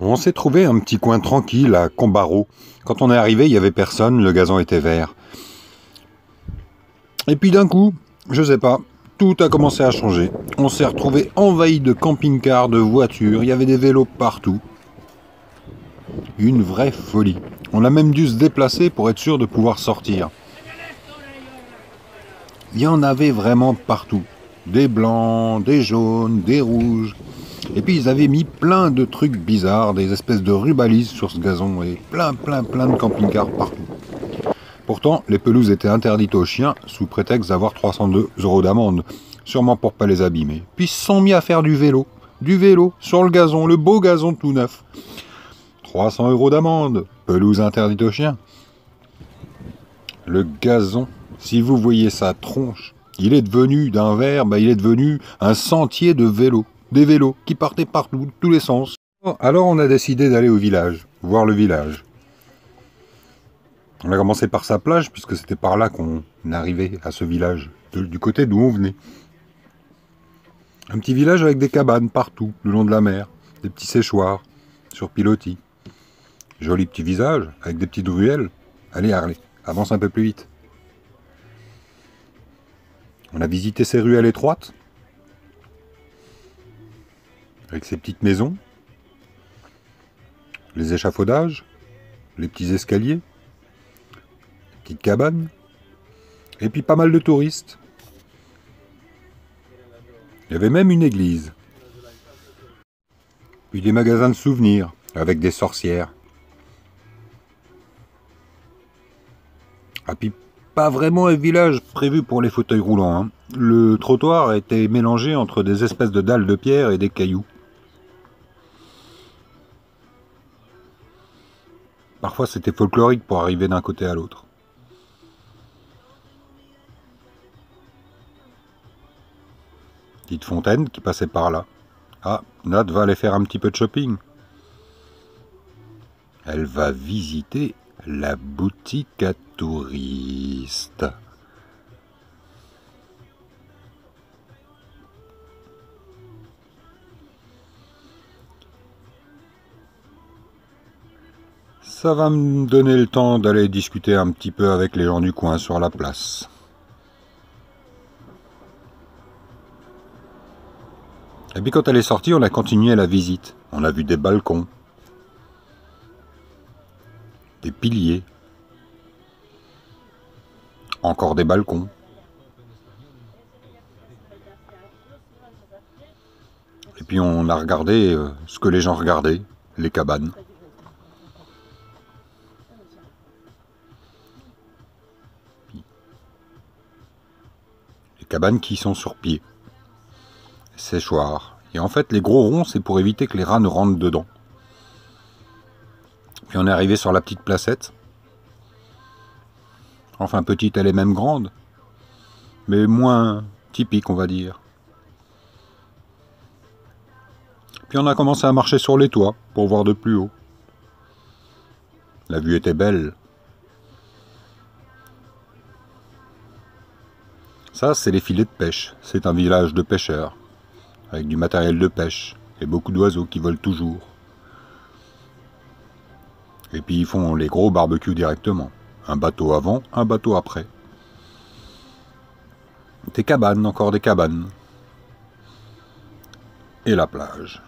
On s'est trouvé un petit coin tranquille à Combarreau. Quand on est arrivé, il n'y avait personne, le gazon était vert. Et puis d'un coup, je sais pas, tout a commencé à changer. On s'est retrouvé envahi de camping-cars, de voitures, il y avait des vélos partout. Une vraie folie. On a même dû se déplacer pour être sûr de pouvoir sortir. Il y en avait vraiment partout. Des blancs, des jaunes, des rouges. Et puis ils avaient mis plein de trucs bizarres, des espèces de rubalises sur ce gazon et plein de camping-cars partout. Pourtant, les pelouses étaient interdites aux chiens sous prétexte d'avoir 302 € d'amende, sûrement pour pas les abîmer. Puis ils se sont mis à faire du vélo sur le gazon, le beau gazon tout neuf. 300 € d'amende, pelouse interdite aux chiens. Le gazon, si vous voyez sa tronche, il est devenu d'un vert, il est devenu un sentier de vélos. Des vélos qui partaient partout, de tous les sens. Alors on a décidé d'aller au village, voir le village. On a commencé par sa plage, puisque c'était par là qu'on arrivait à ce village, du côté d'où on venait. Un petit village avec des cabanes partout, le long de la mer, des petits séchoirs, sur pilotis. Joli petit visage, avec des petites ruelles. Allez Harley, avance un peu plus vite. On a visité ces ruelles étroites, avec ces petites maisons, les échafaudages, les petits escaliers, les petites cabanes, et puis pas mal de touristes. Il y avait même une église. Puis des magasins de souvenirs, avec des sorcières. Ah, puis pas vraiment un village prévu pour les fauteuils roulants, hein. Le trottoir était mélangé entre des espèces de dalles de pierre et des cailloux. Parfois c'était folklorique pour arriver d'un côté à l'autre. Petite fontaine qui passait par là. Ah, Nat va aller faire un petit peu de shopping. Elle va visiter la boutique à touristes. Ça va me donner le temps d'aller discuter un petit peu avec les gens du coin sur la place. Et puis quand elle est sortie, on a continué la visite. On a vu des balcons, des piliers, encore des balcons. Et puis on a regardé ce que les gens regardaient, les cabanes. Les cabanes qui sont sur pied. Séchoir. Et en fait, les gros ronds, c'est pour éviter que les rats ne rentrent dedans. Puis on est arrivé sur la petite placette. Enfin, petite, elle est même grande. Mais moins typique, on va dire. Puis on a commencé à marcher sur les toits, pour voir de plus haut. La vue était belle. Ça, c'est les filets de pêche. C'est un village de pêcheurs, avec du matériel de pêche, et beaucoup d'oiseaux qui volent toujours. Et puis ils font les gros barbecues directement. Un bateau avant, un bateau après. Des cabanes, encore des cabanes. Et la plage.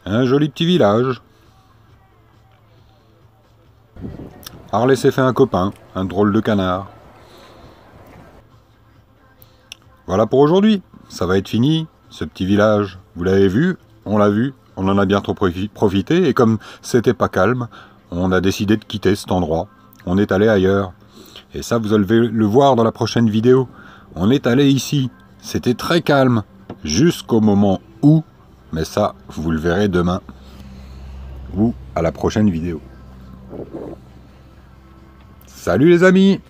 Un joli petit village. Harley s'est fait un copain, un drôle de canard. Voilà pour aujourd'hui. Ça va être fini, ce petit village. Vous l'avez vu, on l'a vu, on en a bien trop profité. Et comme c'était pas calme, on a décidé de quitter cet endroit. On est allé ailleurs. Et ça, vous allez le voir dans la prochaine vidéo. On est allé ici. C'était très calme. Jusqu'au moment où... Mais ça, vous le verrez demain. Ou à la prochaine vidéo. Salut les amis!